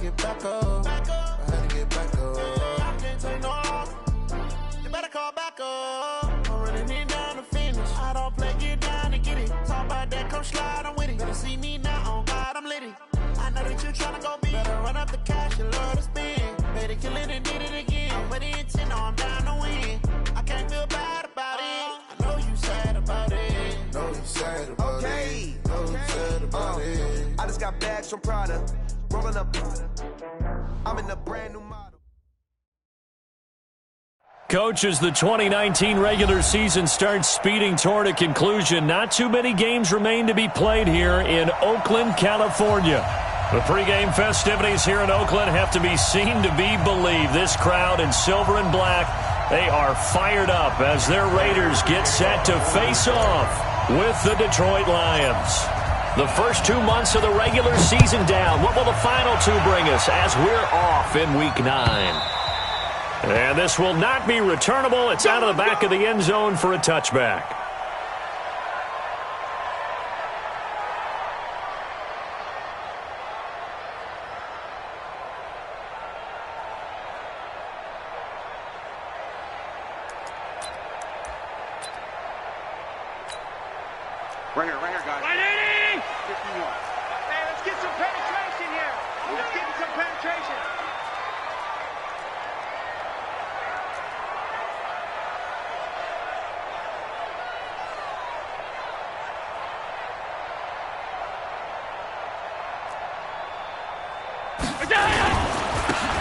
get back up. I had to get back up. I can't take no loss. You better call back up. I'm running it down to finish. I don't play, get down to get it. Talk about that, come slide, I'm with it. Better see me now, on God, I'm litty. I know that you tryna go big. Better run up the cash, you love to spend. Better kill it and did it again. I'm with the intent, no, I'm down to win. I can't feel bad about it. I know you sad about it. Know you sad about it. Know you sad about it. I just got bags from Prada. Rolling up. I'm in a brand new model. Coach, as the 2019 regular season starts speeding toward a conclusion, not too many games remain to be played here in Oakland, California. The pregame festivities here in Oakland have to be seen to be believed. This crowd in silver and black, they are fired up as their Raiders get set to face off with the Detroit Lions. The first 2 months of the regular season down. What will the final two bring us as we're off in Week 9? And this will not be returnable. It's out of the back of the end zone for a touchback. Right here, guys. 51. Hey, let's get some penetration here. Let's get some penetration.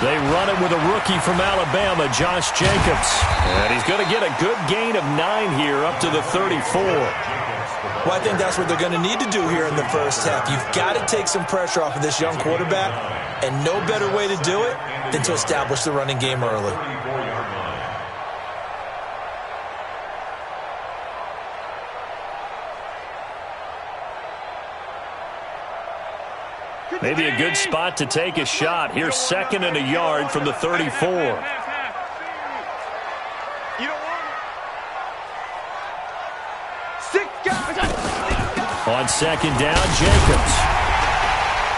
They run it with a rookie from Alabama, Josh Jacobs. And he's going to get a good gain of 9 here up to the 34. Well, I think that's what they're going to need to do here in the first half. You've got to take some pressure off of this young quarterback, and no better way to do it than to establish the running game early. Maybe a good spot to take a shot. Here's 2nd and a yard from the 34. On 2nd down, Jacobs.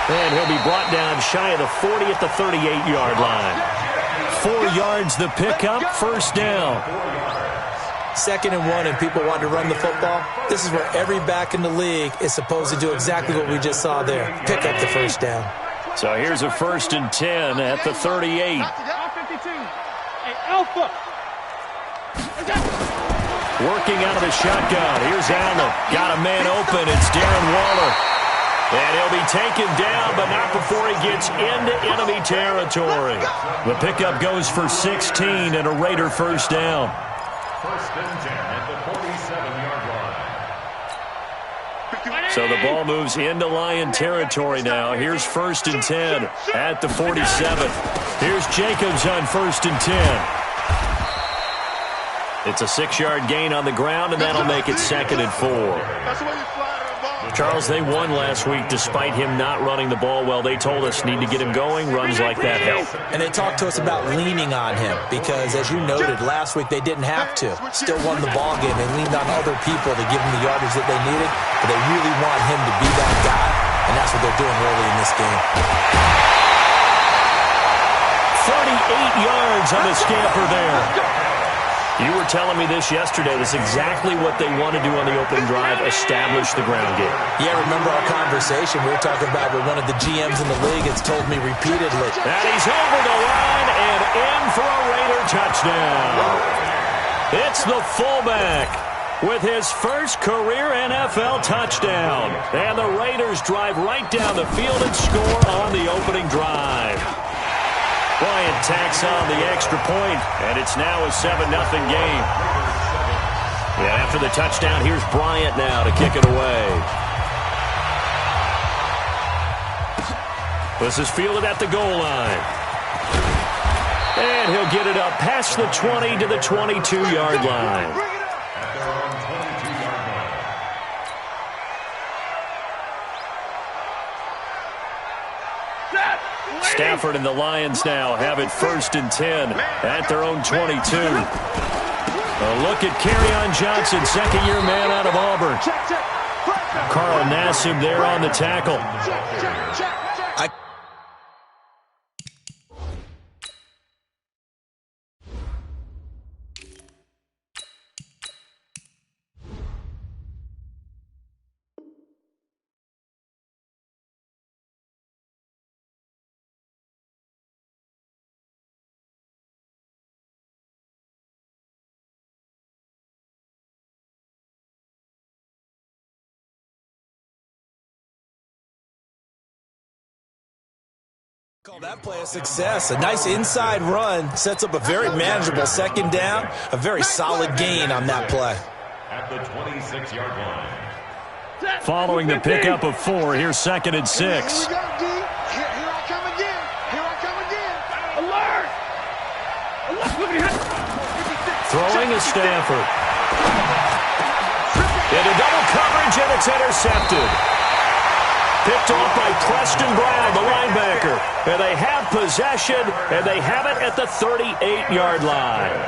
And he'll be brought down shy of the 40 at the 38-yard line. 4 yards the pickup, first down. 2nd and 1 and people want to run the football. This is where every back in the league is supposed to do exactly what we just saw there. Pick up the first down. So here's a 1st and 10 at the 38. Working out of the shotgun. Here's Allen. Got a man open. It's Darren Waller. And he'll be taken down, but not before he gets into enemy territory. The pickup goes for 16 and a Raider first down. 1st and 10 at the 47-yard line. So the ball moves into Lion territory now. Here's 1st and 10 at the 47. Here's Jacobs on 1st and 10. It's a 6-yard gain on the ground, and that'll make it 2nd and 4. Charles, they won last week despite him not running the ball well. They told us need to get him going. Runs like that help. And they talked to us about leaning on him because, as you noted, last week they didn't have to. Still won the ball game. They leaned on other people to give them the yardage that they needed, but they really want him to be that guy, and that's what they're doing early in this game. 38 yards on the scamper there. You were telling me this yesterday. This is exactly what they want to do on the opening drive, establish the ground game. Yeah, remember our conversation? We were talking about with one of the GMs in the league that's told me repeatedly. And he's over the line and in for a Raider touchdown. It's the fullback with his first career NFL touchdown. And the Raiders drive right down the field and score on the opening drive. Bryant tacks on the extra point, and it's now a 7-0 game. And after the touchdown, here's Bryant now to kick it away. This is fielded at the goal line. And he'll get it up past the 20 to the 22-yard line. Stafford and the Lions now have it 1st and 10 at their own 22. A look at Kerryon Johnson, second-year man out of Auburn. Carl Nassib there on the tackle. Call that play a success. A nice inside run sets up a very manageable second down. A very solid gain on that play. At the 26-yard line. Following the pickup of 4, here's 2nd and 6. Here we go, D. Here I come again. Here I come again. Alert! Throwing to Stafford. Into double coverage, and it's intercepted. Picked off by Preston Brown, the linebacker. And they have possession, and they have it at the 38-yard line.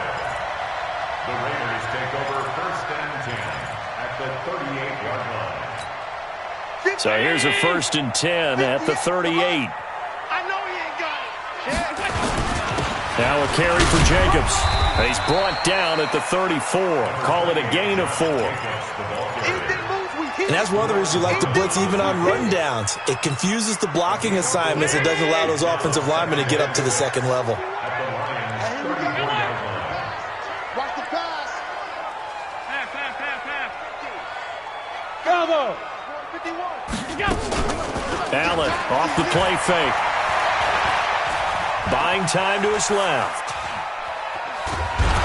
The Raiders take over 1st and 10 at the 38-yard line. So here's a 1st and 10 at the 38. I know he ain't got it. Now a carry for Jacobs. He's brought down at the 34. Call it a gain of 4. And that's one of the reasons you like to blitz even on rundowns. It confuses the blocking assignments. It doesn't allow those offensive linemen to get up to the second level. Watch the pass. Pass. Cover. 51. Allen off the play fake. Buying time to his left.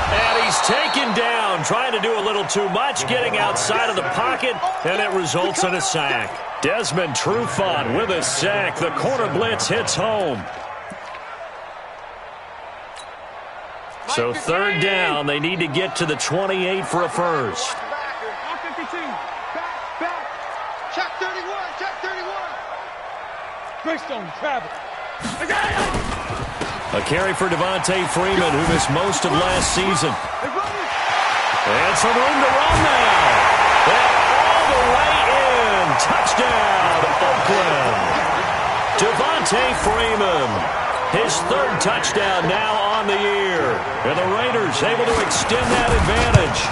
And he's taken down, trying to do a little too much, getting outside of the pocket, and it results in a sack. Desmond Trufant with a sack. The corner blitz hits home. So 3rd down, they need to get to the 28 for a first. Check 31. Greystone travel. A carry for Devontae Freeman, who missed most of last season. And some room to run now. And all the way in. Touchdown, Oakland. Devontae Freeman. His 3rd touchdown now on the year. And the Raiders able to extend that advantage.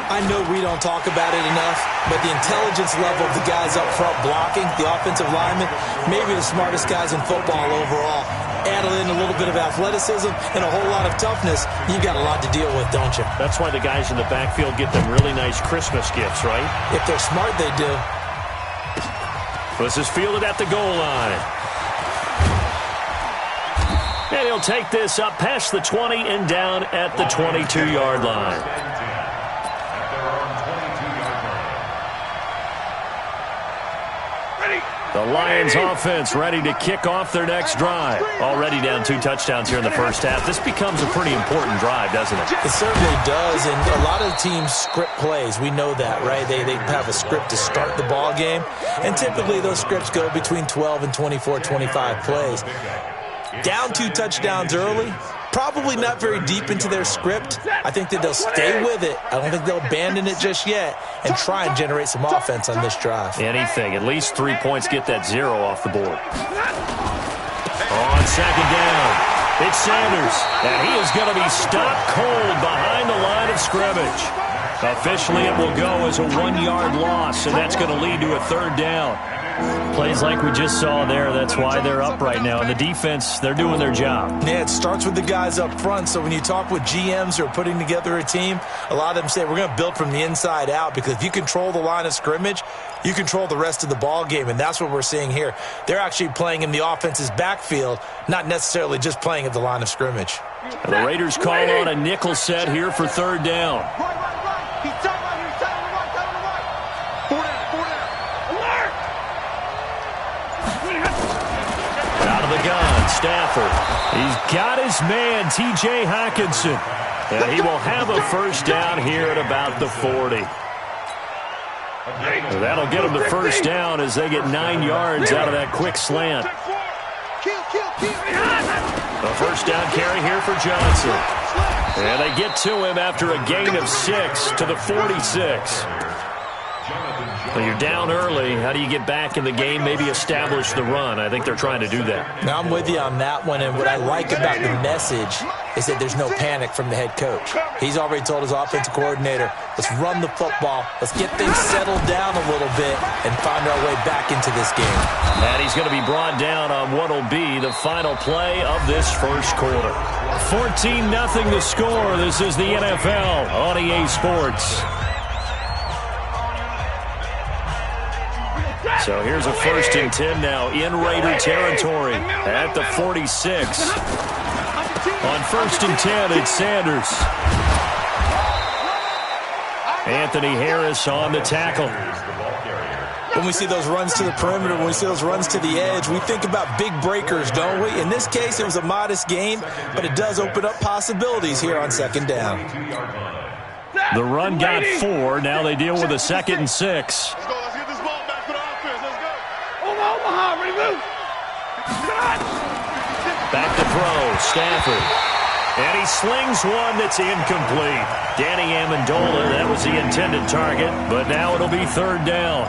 I know we don't talk about it enough, but the intelligence level of the guys up front blocking, the offensive linemen, maybe the smartest guys in football overall. Add in a little bit of athleticism and a whole lot of toughness, you've got a lot to deal with, don't you? That's why the guys in the backfield get them really nice Christmas gifts, right? If they're smart, they do. This is fielded at the goal line. And he'll take this up past the 20 and down at the 22-yard line. The Lions offense ready to kick off their next drive. Already down 2 touchdowns here in the first half. This becomes a pretty important drive, doesn't it? It certainly does, and a lot of teams script plays. We know that, right? They have a script to start the ball game, and typically those scripts go between 12 and 24, 25 plays. Down 2 touchdowns early, probably not very deep into their script. I think that they'll stay with it. I don't think they'll abandon it just yet and try and generate some offense on this drive. Anything. At least 3 points get that 0 off the board. On 2nd down, it's Sanders, and he is going to be stopped cold behind the line of scrimmage. Officially, it will go as a 1-yard loss, and that's going to lead to a 3rd down. Plays like we just saw there, that's why they're up right now. And the defense, they're doing their job. Yeah, it starts with the guys up front. So when you talk with GMs who are putting together a team, a lot of them say we're going to build from the inside out, because if you control the line of scrimmage, you control the rest of the ball game, and that's what we're seeing here. They're actually playing in the offense's backfield, not necessarily just playing at the line of scrimmage. And the Raiders call on a nickel set here for 3rd down. He's talking about here. He's telling him right. 4 down. Alert! Out of the gun, Stafford. He's got his man, T.J. Hockenson. And he will have a 1st down here at about the 40. So that'll get them to 1st down as they get 9 yards out of that quick slant. A 1st down carry here for Johnson. And they get to him after a gain of 6 to the 46. Well, you're down early. How do you get back in the game, maybe establish the run? I think they're trying to do that. Now, I'm with you on that one, and what I like about the message is that there's no panic from the head coach. He's already told his offensive coordinator, let's run the football, let's get things settled down a little bit and find our way back into this game. And he's going to be brought down on what will be the final play of this first quarter. 14-0 the score. This is the NFL on EA Sports. So here's a 1st and 10 now in Raider territory at the 46. On 1st and 10, it's Sanders. Anthony Harris on the tackle. When we see those runs to the perimeter, when we see those runs to the edge, we think about big breakers, don't we? In this case, it was a modest gain, but it does open up possibilities here on 2nd down. The run got 4. Now they deal with a 2nd and 6. Let's go. Let's get this ball back for the offense. Let's go. Omaha, ready to move. Back to throw, Stafford. And he slings one that's incomplete. Danny Amendola, that was the intended target, but now it'll be 3rd down.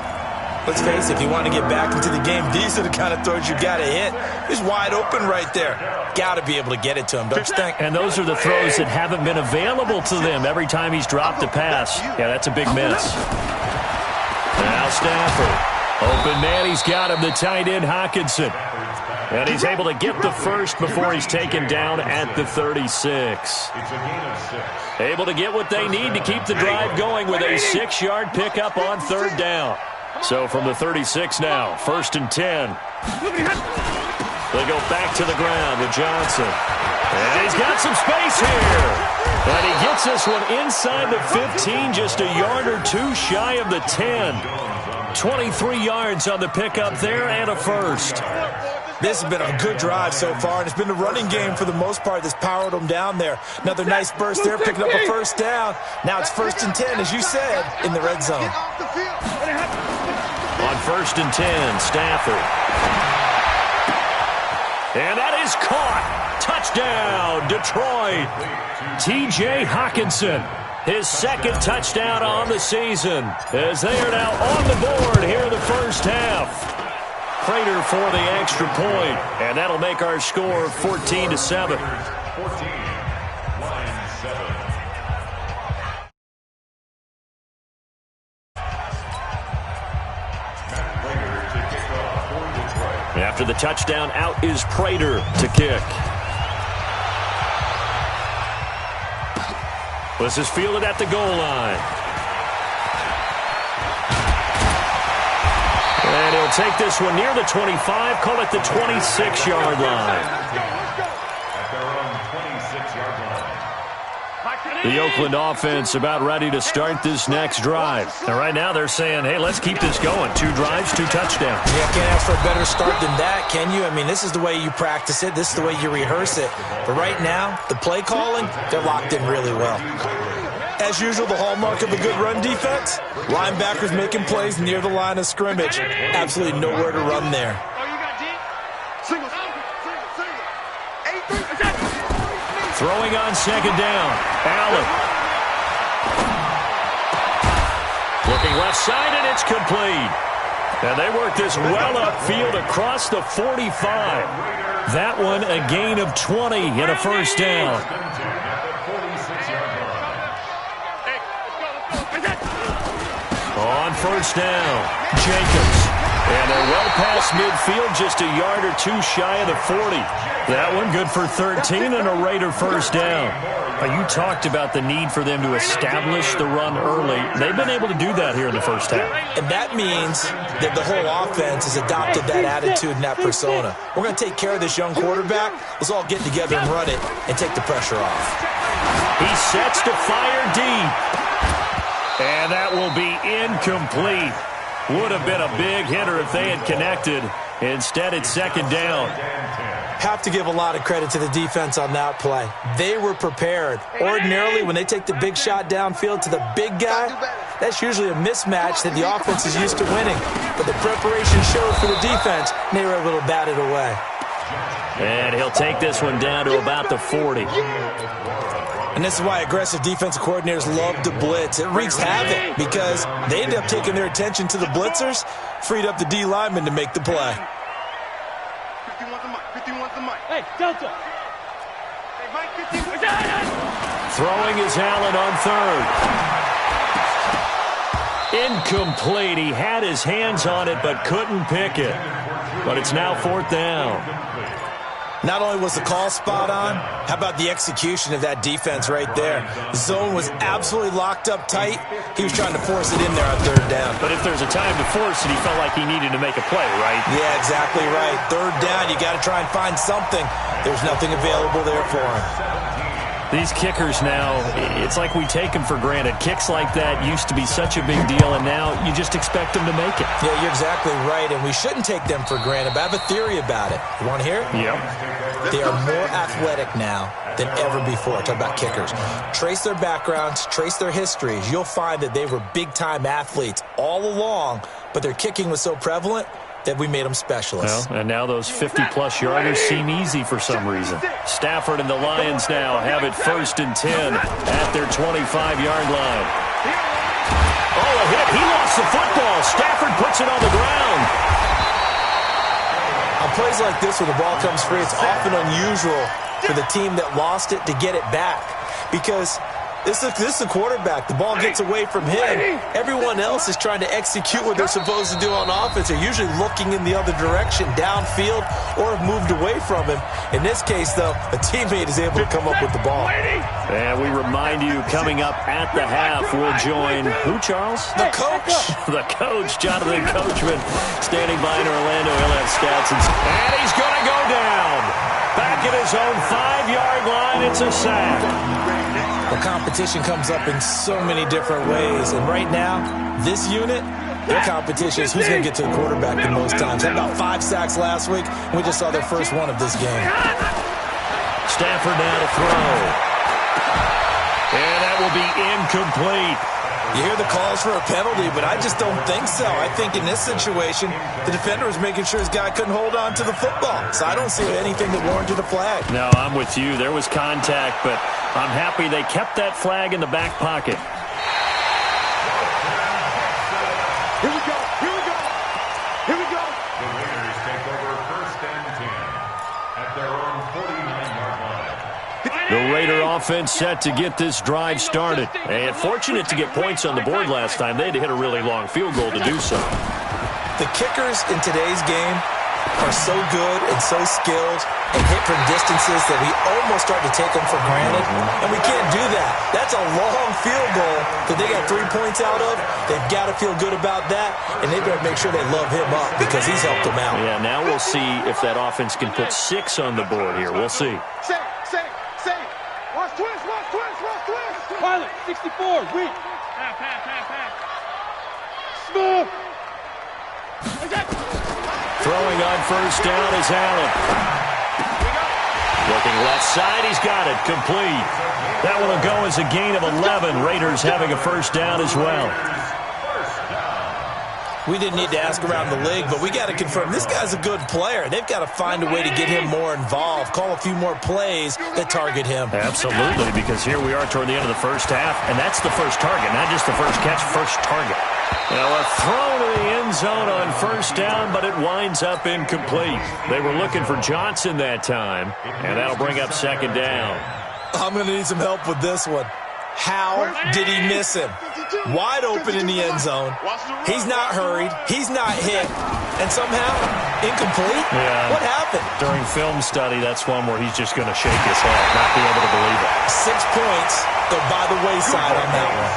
Let's face it, if you want to get back into the game, these are the kind of throws you got to hit. He's wide open right there. Got to be able to get it to him, don't you think? And those are the throws that haven't been available to them every time he's dropped a pass. Yeah, that's a big miss. Now Stafford. Open man, he's got him, the tight end Hawkinson. And he's able to get the first before he's taken down at the 36. Able to get what they need to keep the drive going with a 6-yard pickup on 3rd down. So from the 36 now, 1st and 10. They go back to the ground with Johnson. And he's got some space here. And he gets this one inside the 15, just a yard or 2 shy of the 10. 23 yards on the pickup there and a first. This has been a good drive so far, and it's been the running game for the most part that's powered them down there. Another nice burst there, picking up a 1st down. Now it's 1st and 10, as you said, in the red zone. On 1st and 10, Stafford. And that is caught. Touchdown, Detroit. T.J. Hawkinson, his 2nd touchdown on the season, as they are now on the board here in the first half. Prater for the extra point, and that'll make our score 14-7. After the touchdown, out is Prater to kick. This is fielded at the goal line. And he'll take this one near the 25, call it the 26-yard line. The Oakland offense about ready to start this next drive. And right now they're saying, hey, let's keep this going. 2 drives, 2 touchdowns. Yeah, can't ask for a better start than that, can you? I mean, this is the way you practice it. This is the way you rehearse it. But right now, the play calling, they're locked in really well. As usual, the hallmark of a good run defense, linebackers making plays near the line of scrimmage. Absolutely nowhere to run there. Throwing on 2nd down, Allen. Looking left side, and it's complete. And they work this well upfield across the 45. That one a gain of 20 and a 1st down. On 1st down, Jacobs. And they're well past midfield, just a yard or 2 shy of the 40. That one good for 13 and a Raider 1st down. You talked about the need for them to establish the run early. They've been able to do that here in the first half. And that means that the whole offense has adopted that attitude and that persona. We're going to take care of this young quarterback. Let's all get together and run it and take the pressure off. He sets to fire deep. And that will be incomplete. Would have been a big hitter if they had connected. Instead, it's 2nd down. Have to give a lot of credit to the defense on that play. They were prepared. Ordinarily, when they take the big shot downfield to the big guy, that's usually a mismatch that the offense is used to winning. But the preparation showed for the defense, and they were able to bat it away. And he'll take this one down to about the 40. And this is why aggressive defensive coordinators love to blitz. It wreaks havoc because they end up taking their attention to the blitzers, freed up the D lineman to make the play. 50 wants the mic. Hey, Delta. Hey, Mike, 50. Throwing is Allen on 3rd. Incomplete. He had his hands on it but couldn't pick it. But it's now 4th down. Not only was the call spot on, how about the execution of that defense right there? The zone was absolutely locked up tight. He was trying to force it in there on third down. But if there's a time to force it, he felt like he needed to make a play, right? Yeah, exactly right. Third down, you got to try and find something. There's nothing available there for him. These kickers now, it's like we take them for granted. Kicks like that used to be such a big deal, and now you just expect them to make it. Yeah, you're exactly right, and we shouldn't take them for granted, but I have a theory about it. You want to hear it? Yep. They are more athletic now than ever before. Talk about kickers. Trace their backgrounds, trace their histories. You'll find that they were big-time athletes all along, but their kicking was so prevalent that we made them specialists. Well, and now those 50-plus yarders seem easy for some reason. Stafford and the Lions now have it 1st and 10 at their 25-yard line. Oh, a hit. He lost the football. Stafford puts it on the ground. On plays like this where the ball comes free, it's often unusual for the team that lost it to get it back because this is the quarterback. The ball gets away from him. Everyone else is trying to execute what they're supposed to do on offense. They're usually looking in the other direction, downfield, or have moved away from him. In this case, though, a teammate is able to come up with the ball. And we remind you, coming up at the half, we'll join who, Charles? The coach. The coach, Jonathan Coachman, standing by in Orlando. He'll have stats. And he's going to go down. Back at his own 5-yard line, it's a sack. The competition comes up in so many different ways. And right now, this unit, their competition is who's going to get to the quarterback the most times. Had about 5 sacks last week. We just saw their first one of this game. Stafford now to throw. And that will be incomplete. You hear the calls for a penalty, but I just don't think so. I think in this situation, the defender was making sure his guy couldn't hold on to the football. So I don't see anything that warranted a flag. No, I'm with you. There was contact, but I'm happy they kept that flag in the back pocket. Here we go. Here we go. Here we go. The Raiders take over 1st and 10 at their own 49-yard line. The Raider offense set to get this drive started. And fortunate to get points on the board last time. They had to hit a really long field goal to do so. The kickers in today's game are so good and so skilled and hit from distances that we almost start to take them for granted. And we can't do that. That's a long field goal that they got 3 points out of. They've got to feel good about that, and they better make sure they love him up because he's helped them out. Yeah, now we'll see if that offense can put 6 on the board here. We'll see. Say. Watch twist. Pilot, 64, weak. Pass. Smooth. Throwing on 1st down is Allen. Looking left side, he's got it. Complete. That one will go as a gain of 11. Raiders having a 1st down as well. We didn't need to ask around the league, but we got to confirm this guy's a good player. They've got to find a way to get him more involved, call a few more plays that target him. Absolutely, because here we are toward the end of the first half, and that's the first target, not just the first catch, first target. Now a throw to the end zone on 1st down, but it winds up incomplete. They were looking for Johnson that time, and that'll bring up 2nd down. I'm going to need some help with this one. How did he miss him? Wide open in the end zone. He's not hurried. He's not hit. And somehow, incomplete? Yeah. What happened? During film study, that's one where he's just going to shake his head, not be able to believe it. 6 points go by the wayside on that one.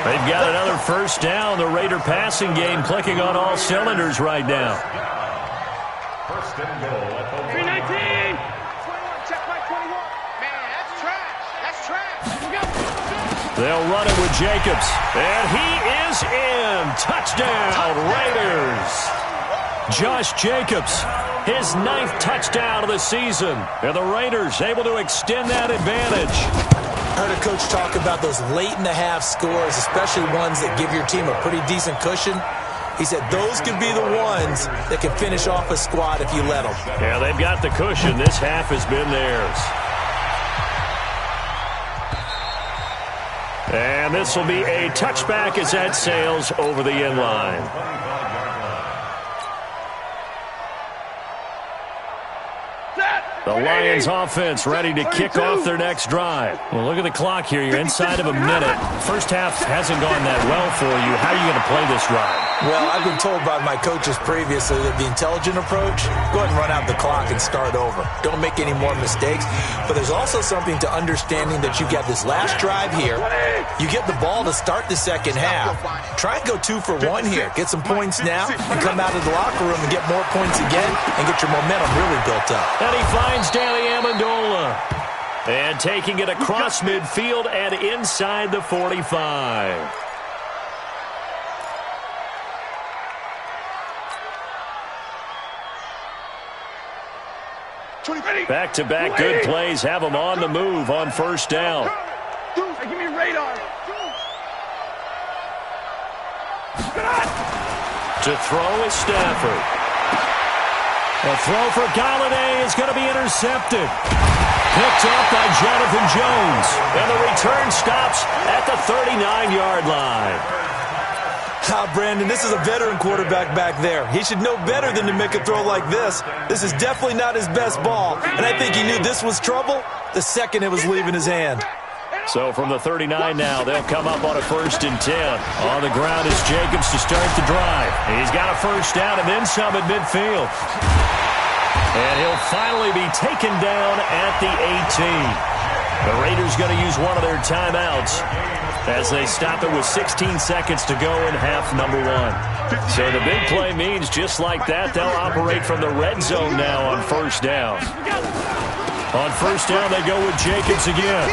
They've got another 1st down. The Raider passing game clicking on all cylinders right now. 1st and goal at the 319. 21, check my 21. Man, that's trash. Here we go. They'll run it with Jacobs. And he is in. Touchdown, Raiders. Josh Jacobs, his 9th touchdown of the season. And the Raiders able to extend that advantage. I heard a coach talk about those late-in-the-half scores, especially ones that give your team a pretty decent cushion. He said those could be the ones that can finish off a squad if you let them. Yeah, they've got the cushion. This half has been theirs. And this will be a touchback as that sails over the end line. Set. The Lions offense ready to kick off their next drive. Well, look at the clock here. You're inside of a minute. First half hasn't gone that well for you. How are you going to play this drive? Well, I've been told by my coaches previously that the intelligent approach, go ahead and run out the clock and start over. Don't make any more mistakes. But there's also something to understanding that you get this last drive here. You get the ball to start the second half. Try and go 2 for 1 here. Get some points now and come out of the locker room and get more points again and get your momentum really built up. And he finds Danny Amendola. And taking it across midfield and inside the 45. Back-to-back good plays have them on the move on first down. Give me radar. To throw is Stafford. A throw for Galladay is going to be intercepted. Picked off by Jonathan Jones. And the return stops at the 39-yard line. Brandon, this is a veteran quarterback back there. He should know better than to make a throw like this. This is definitely not his best ball. And I think he knew this was trouble the second it was leaving his hand. So from the 39 now, they'll come up on a 1st and 10. On the ground is Jacobs to start the drive. He's got a first down and then some at midfield. And he'll finally be taken down at the 18. The Raiders going to use one of their timeouts as they stop it with 16 seconds to go in half number 1. So the big play means just like that, they'll operate from the red zone now on first down. On first down, they go with Jacobs again.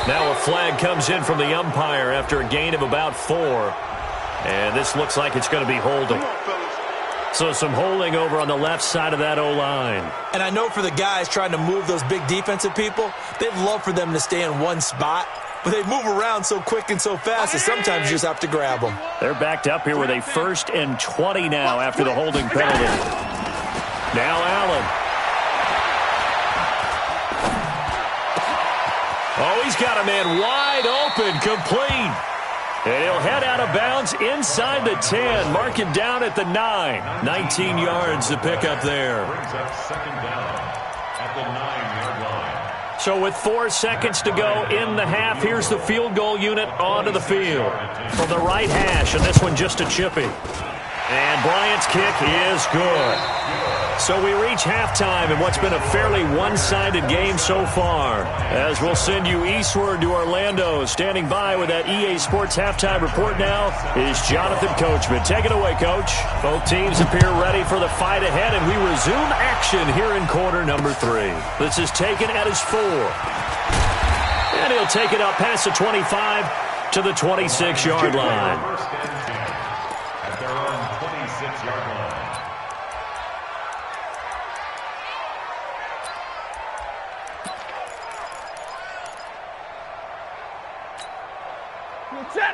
Now a flag comes in from the umpire after a gain of about 4. And this looks like it's going to be holding. So some holding over on the left side of that O-line. And I know for the guys trying to move those big defensive people, they'd love for them to stay in one spot. But they move around so quick and so fast that sometimes you just have to grab them. They're backed up here with a 1st and 20 now after the holding penalty. Now Allen. Oh, he's got a man wide open, complete. And he'll head out of bounds inside the 10. Mark him down at the 9. 19 yards to pick up there. Brings up second down at the 9-yard line. So with 4 seconds to go in the half, here's the field goal unit onto the field. From the right hash, and this one just a chippy. And Bryant's kick is good. So we reach halftime in what's been a fairly one-sided game so far. As we'll send you eastward to Orlando. Standing by with that EA Sports halftime report now is Jonathan Coachman. Take it away, Coach. Both teams appear ready for the fight ahead, and we resume action here in quarter number 3. This is taken at his 4. And he'll take it up past the 25 to the 26-yard line. First and 10 at their own 26-yard line.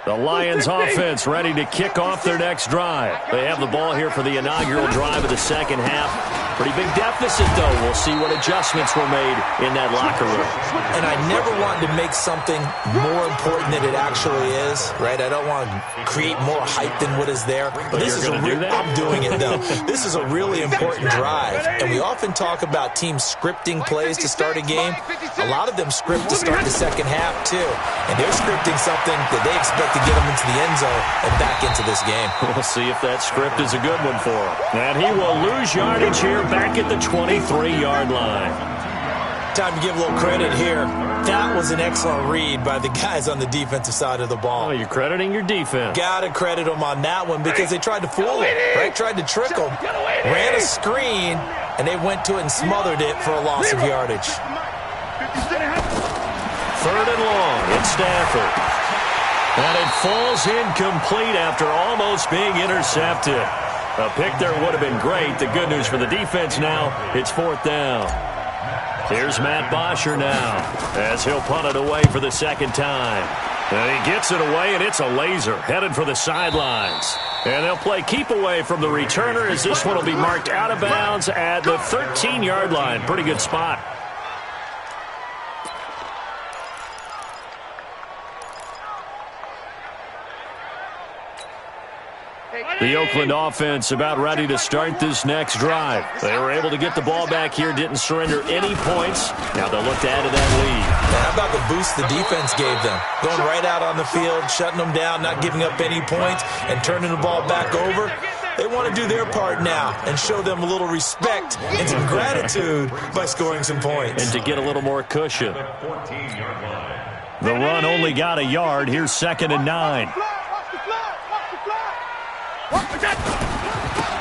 The Lions offense ready to kick off their next drive. They have the ball here for the inaugural drive of the second half. Pretty big deficit, though. We'll see what adjustments were made in that locker room. And I never wanted to make something more important than it actually is, right? I don't want to create more hype than what is there. But this is I'm doing it, though. This is a really important drive. And we often talk about teams scripting plays to start a game. A lot of them script to start the second half, too. And they're scripting something that they expect to get them into the end zone and back into this game. We'll see if that script is a good one for him. And he will lose yardage here back at the 23-yard line. Time to give a little credit here. That was an excellent read by the guys on the defensive side of the ball. Oh, you're crediting your defense. Got to credit them on that one because they tried to fool him, right? Tried to trick him. Ran a screen, and they went to it and smothered it for a loss of yardage. 3rd and long. It's Stafford. And it falls incomplete after almost being intercepted. A pick there would have been great. The good news for the defense now, it's 4th down. Here's Matt Bosher now as he'll punt it away for the second time. And he gets it away, and it's a laser headed for the sidelines. And they'll play keep away from the returner as this one will be marked out of bounds at the 13-yard line. Pretty good spot. The Oakland offense about ready to start this next drive. They were able to get the ball back here, didn't surrender any points. Now they'll look to add to that lead. And how about the boost the defense gave them? Going right out on the field, shutting them down, not giving up any points, and turning the ball back over. They want to do their part now and show them a little respect and some gratitude by scoring some points. And to get a little more cushion. The run only got a yard. Here's 2nd and 9.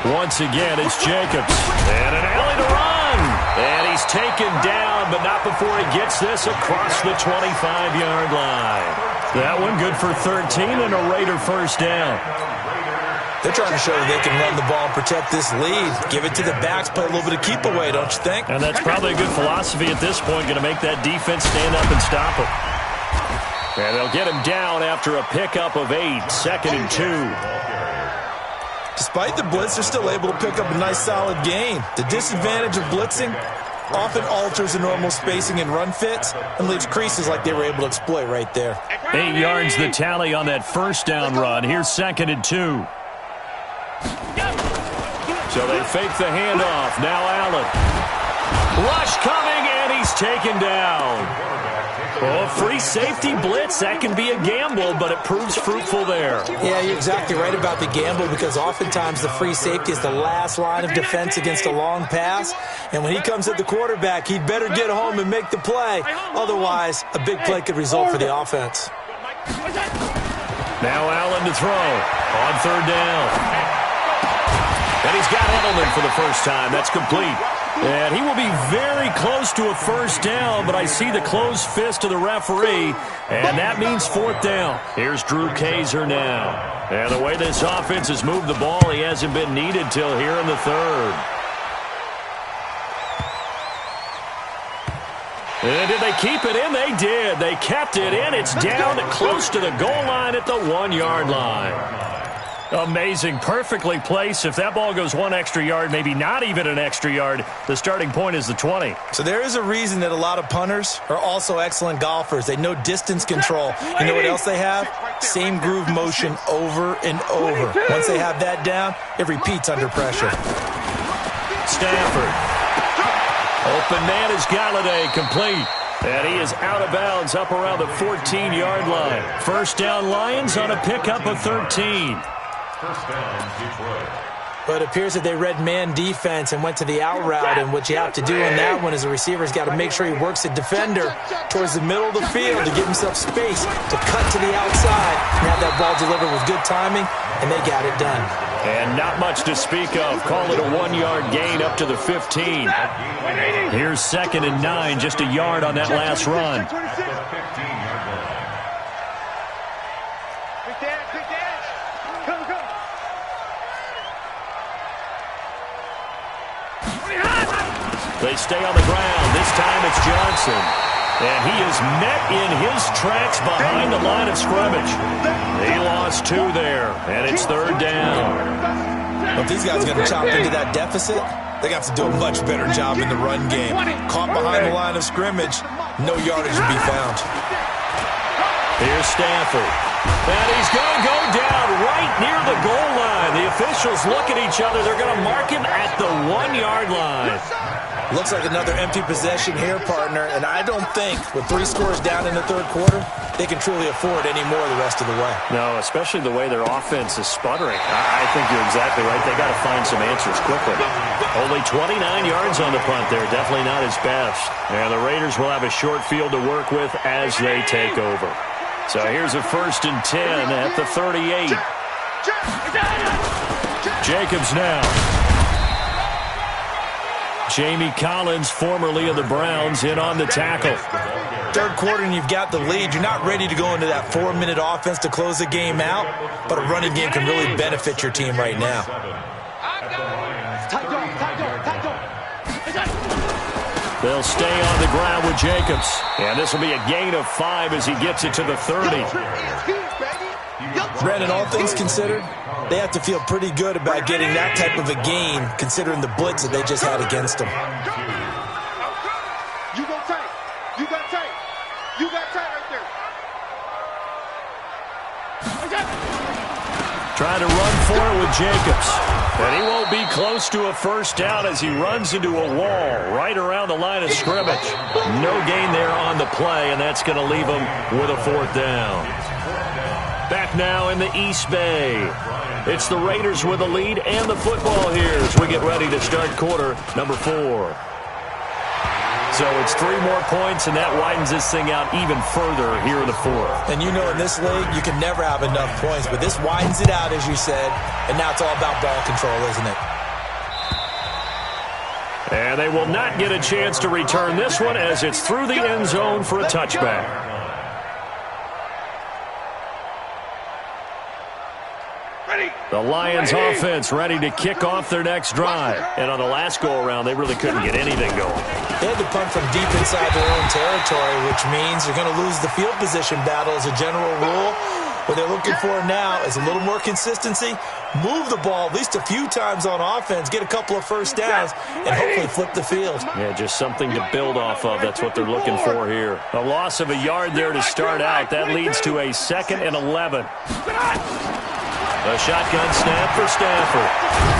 Once again, it's Jacobs. And an alley to run. And he's taken down, but not before he gets this across the 25-yard line. That one good for 13 and a Raider first down. They're trying to show that they can run the ball and protect this lead. Give it to the backs, play a little bit of keep away, don't you think? And that's probably a good philosophy at this point, going to make that defense stand up and stop him. And they'll get him down after a pickup of 8, 2nd and 2. Despite the blitz, they're still able to pick up a nice, solid gain. The disadvantage of blitzing often alters the normal spacing and run fits and leaves creases like they were able to exploit right there. 8 yards the tally on that first down run. Here's 2nd and 2. So they fake the handoff. Now Allen. Rush coming, and he's taken down. Oh, free safety blitz. That can be a gamble, but it proves fruitful there. Yeah, you're exactly right about the gamble because oftentimes the free safety is the last line of defense against a long pass. And when he comes at the quarterback, he'd better get home and make the play. Otherwise, a big play could result for the offense. Now Allen to throw on 3rd down. And he's got Edelman for the first time. That's complete. And he will be very close to a first down, but I see the closed fist of the referee, and that means 4th down. Here's Drew Kaiser now. And the way this offense has moved the ball, he hasn't been needed till here in the 3rd. And did they keep it in? They did. They kept it in. It's down close to the goal line at the 1-yard line. Amazing. Perfectly placed. If that ball goes 1 extra yard, maybe not even an extra yard, the starting point is the 20. So there is a reason that a lot of punters are also excellent golfers. They know distance control. You know what else they have? Same groove motion over and over. Once they have that down, it repeats under pressure. Stafford. Open man is Galladay, complete. And he is out of bounds up around the 14-yard line. First down Lions on a pickup of 13. First down, Detroit. But it appears that they read man defense and went to the out route, and what you have to do on that one is the receiver's got to make sure he works the defender towards the middle of the field to give himself space to cut to the outside and have that ball delivered with good timing, and they got it done. And not much to speak of. Call it a 1-yard gain up to the 15. Here's 2nd and 9, just a yard on that last run. They stay on the ground. This time it's Johnson. And he is met in his tracks behind the line of scrimmage. He lost 2 there, and it's 3rd down. Well, if these guys are going to chop into that deficit, they got to do a much better job in the run game. Caught behind the line of scrimmage, no yardage to be found. Here's Stafford. And he's going to go down right near the goal line. The officials look at each other. They're going to mark him at the 1-yard line. Looks like another empty possession here, partner, and I don't think with 3 scores down in the 3rd quarter, they can truly afford any more the rest of the way. No, especially the way their offense is sputtering. I think you're exactly right. They got to find some answers quickly. Only 29 yards on the punt there. Definitely not his best. And the Raiders will have a short field to work with as they take over. So here's a 1st and 10 at the 38. Jacobs now. Jamie Collins, formerly of the Browns, in on the tackle. 3rd quarter and you've got the lead. You're not ready to go into that 4-minute offense to close the game out, but a running game can really benefit your team right now. They'll stay on the ground with Jacobs. And this will be a gain of 5 as he gets it to the 30. Brandon, all things considered, they have to feel pretty good about getting that type of a gain, considering the blitz that they just had against them. You go tight. You got tight. You got tight right there. Trying to run for it with Jacobs. And he won't be close to a first down as he runs into a wall right around the line of scrimmage. No gain there on the play, and that's going to leave him with a fourth down. Back now in the East Bay. It's the Raiders with the lead and the football here as we get ready to start quarter number 4. So it's 3 more points, and that widens this thing out even further here in the 4th. And you know in this league, you can never have enough points, but this widens it out, as you said, and now it's all about ball control, isn't it? And they will not get a chance to return this one as it's through the end zone for a touchback. The Lions offense ready to kick off their next drive. And on the last go-around, they really couldn't get anything going. They had to punt from deep inside their own territory, which means they're going to lose the field position battle as a general rule. What they're looking for now is a little more consistency, move the ball at least a few times on offense, get a couple of first downs, and hopefully flip the field. Yeah, just something to build off of. That's what they're looking for here. A loss of a yard there to start out. That leads to a 2nd and 11. A shotgun snap for Stafford.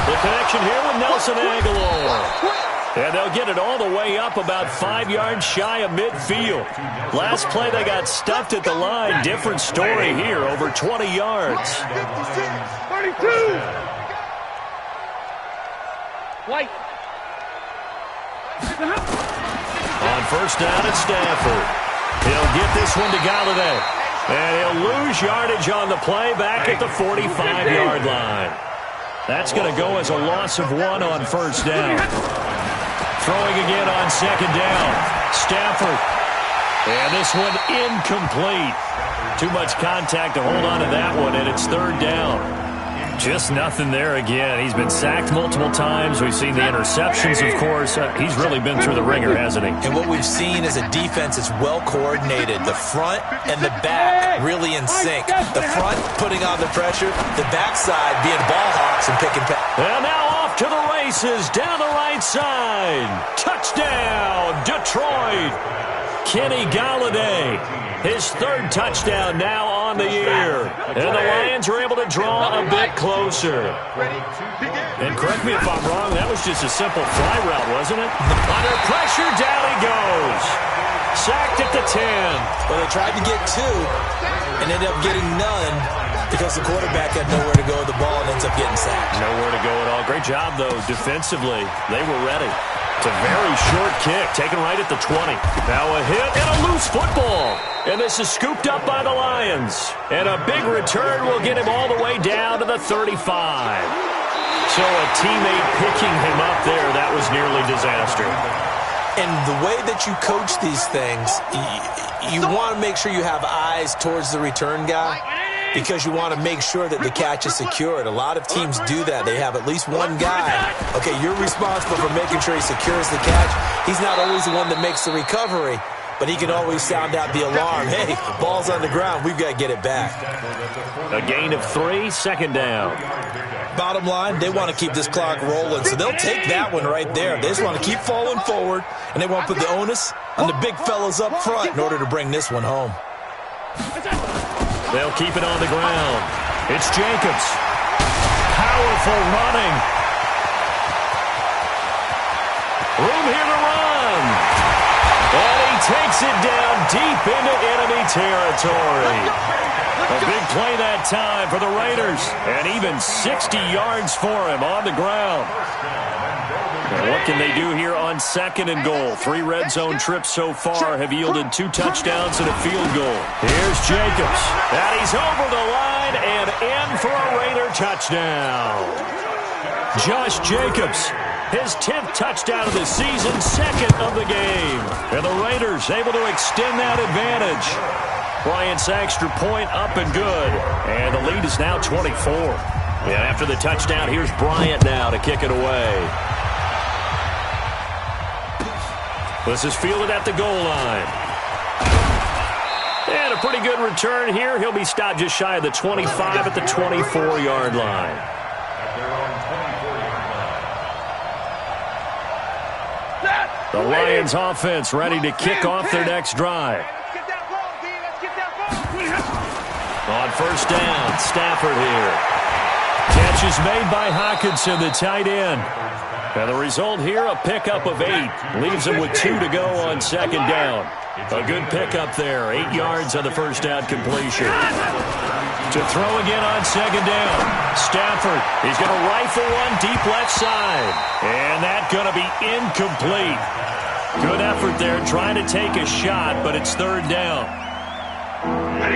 The connection here with Nelson Aguilar. And they'll get it all the way up about 5 yards shy of midfield. Last play they got stuffed at the line. Different story here, over 20 yards. 32. White. On first down, it's Stafford. He'll get this one to Galladay. And he'll lose yardage on the play back at the 45-yard line. That's going to go as a loss of 1 on first down. Throwing again on 2nd down. Stafford. And this one incomplete. Too much contact to hold on to that one, and it's 3rd down. Just nothing there again. He's been sacked multiple times. We've seen the interceptions, of course. He's really been through the ringer, hasn't he? And what we've seen is a defense that's well coordinated. The front and the back really in sync. The front putting on the pressure, the backside being ball hawks and picking. And now off to the races down the right side. Touchdown, Detroit. Kenny Galladay. His 3rd touchdown now on the year. And the Lions are able to draw a bit closer. And correct me if I'm wrong, that was just a simple fly route, wasn't it? Under pressure, down he goes. Sacked at the 10. Well, they tried to get 2 and ended up getting none because the quarterback had nowhere to go with the ball and ends up getting sacked. Nowhere to go at all. Great job, though, defensively. They were ready. It's a very short kick, taken right at the 20. Now a hit and a loose football. And this is scooped up by the Lions. And a big return will get him all the way down to the 35. So a teammate picking him up there, that was nearly disaster. And the way that you coach these things, you want to make sure you have eyes towards the return guy, because you want to make sure that the catch is secured. A lot of teams do that. They have at least one guy. Okay, you're responsible for making sure he secures the catch. He's not always the one that makes the recovery, but he can always sound out the alarm. Hey, ball's on the ground. We've got to get it back. A gain of 3, 2nd down. Bottom line, they want to keep this clock rolling, so they'll take that one right there. They just want to keep falling forward, and they want to put the onus on the big fellas up front in order to bring this one home. They'll keep it on the ground. It's Jacobs. Powerful running. Room here to run. And he takes it down deep into enemy territory. A big play that time for the Raiders. And even 60 yards for him on the ground. And what can they do here on 2nd and goal? 3 red zone trips so far have yielded 2 touchdowns and a field goal. Here's Jacobs. And he's over the line and in for a Raider touchdown. Josh Jacobs, his 10th touchdown of the season, 2nd of the game. And the Raiders able to extend that advantage. Bryant's extra point up and good. And the lead is now 24. And after the touchdown, here's Bryant now to kick it away. This is fielded at the goal line. And a pretty good return here. He'll be stopped just shy of the 25 at the 24-yard line. The Lions offense ready to kick off their next drive. On first down, Stafford here. Catch is made by Hawkinson, the tight end. And the result here, a pickup of 8. Leaves him with 2 to go on second down. A good pickup there. 8 yards on the first down completion. To throw again on second down. Stafford, he's going to rifle one deep left side. And that's going to be incomplete. Good effort there trying to take a shot, but it's third down.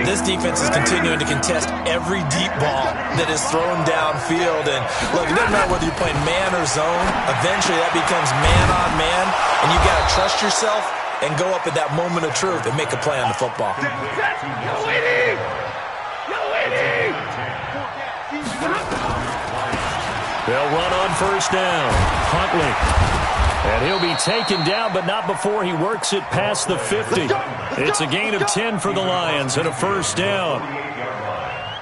This defense is continuing to contest every deep ball that is thrown downfield. And look, it doesn't matter whether you're playing man or zone. Eventually that becomes man on man, and you got to trust yourself and go up at that moment of truth and make a play on the football. They'll run on first down. Huntley. And he'll be taken down, but not before he works it past the 50. It's a gain of 10 for the Lions and a first down.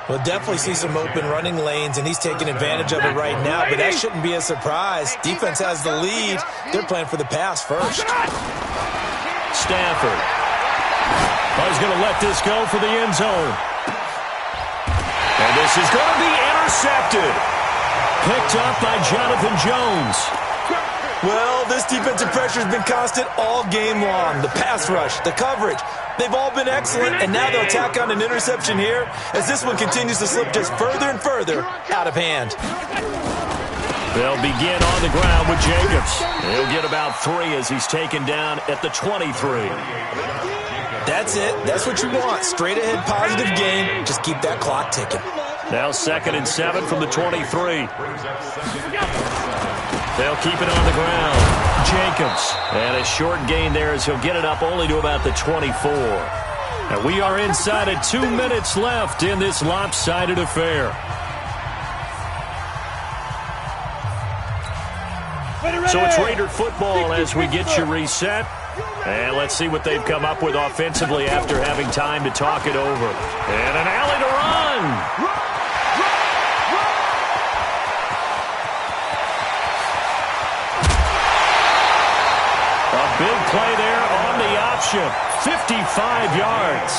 We'll definitely see some open running lanes, and he's taking advantage of it right now, but that shouldn't be a surprise. Defense has the lead. They're playing for the pass first. Stafford. He's going to let this go for the end zone. And this is going to be intercepted. Picked up by Jonathan Jones. Well, this defensive pressure has been constant all game long. The pass rush, the coverage, they've all been excellent, and now they'll tack on an interception here as this one continues to slip just further and further out of hand. They'll begin on the ground with Jacobs. He'll get about 3 as he's taken down at the 23. That's it. That's what you want. Straight ahead positive game. Just keep that clock ticking. Now 2nd and 7 from the 23. They'll keep it on the ground. Jacobs. And a short gain there as he'll get it up only to about the 24. And we are inside of 2 minutes left in this lopsided affair. So it's Raider football as we get you reset. And let's see what they've come up with offensively after having time to talk it over. And an alley to run. Big play there on the option. 55 yards.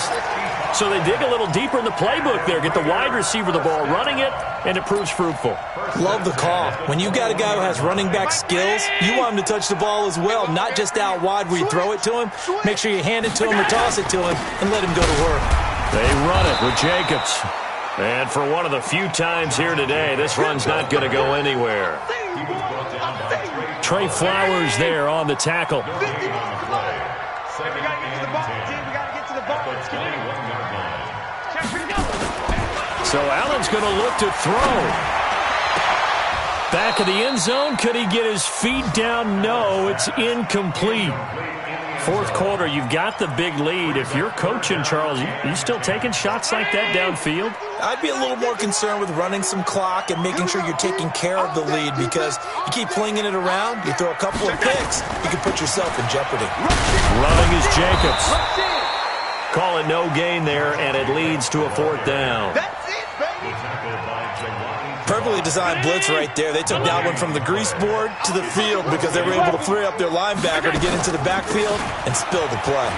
So they dig a little deeper in the playbook there. Get the wide receiver the ball, running it, and it proves fruitful. Love the call. When you got a guy who has running back skills, you want him to touch the ball as well, not just out wide where you throw it to him. Make sure you hand it to him or toss it to him and let him go to work. They run it with Jacobs. And for one of the few times here today, this run's not going to go anywhere. Trey Flowers there on the tackle. So Allen's going to look to throw. Back of the end zone. Could he get his feet down? No, it's incomplete. Fourth quarter, you've got the big lead. If you're coaching, Charles, you still taking shots like that downfield? I'd be a little more concerned with running some clock and making sure you're taking care of the lead, because you keep flinging it around, you throw a couple of picks, you can put yourself in jeopardy. Running is Jacobs. Call it no gain there, and it leads to a fourth down. Perfectly designed blitz right there. They took that one from the grease board to the field because they were able to free up their linebacker to get into the backfield and spill the play.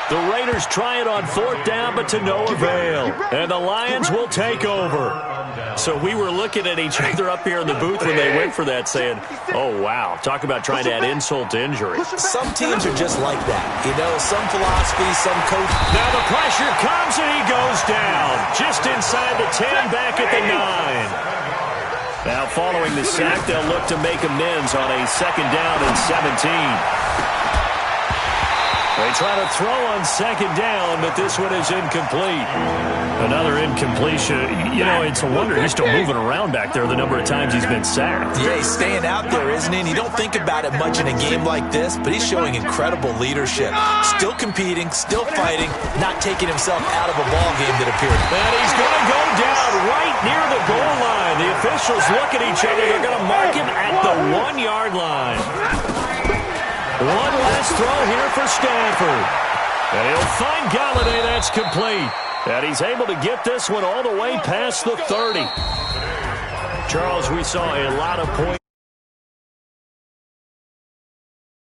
The Raiders try it on fourth down, but to no avail. And the Lions will take over. So we were looking at each other up here in the booth when they went for that, saying, oh, wow, talk about trying to add insult to injury. Some teams are just like that. You know, some philosophy, some coach. Now the pressure comes, and he goes down. Just inside the 10, back at the 9. Now following the sack, they'll look to make amends on a 2nd down and 17. They try to throw on 2nd down, but this one is incomplete. Another incompletion. You know, it's a wonder he's still moving around back there the number of times he's been sacked. Yeah, he's staying out there, isn't he? And you don't think about it much in a game like this, but he's showing incredible leadership. Still competing, still fighting, not taking himself out of a ball game that appeared. And he's going to go down right near the goal line. The officials look at each other. They're going to mark him at the 1-yard line. One last throw here for Stafford. And he'll find Galladay. That's complete. And he's able to get this one all the way past the 30. Charles, we saw a lot of points.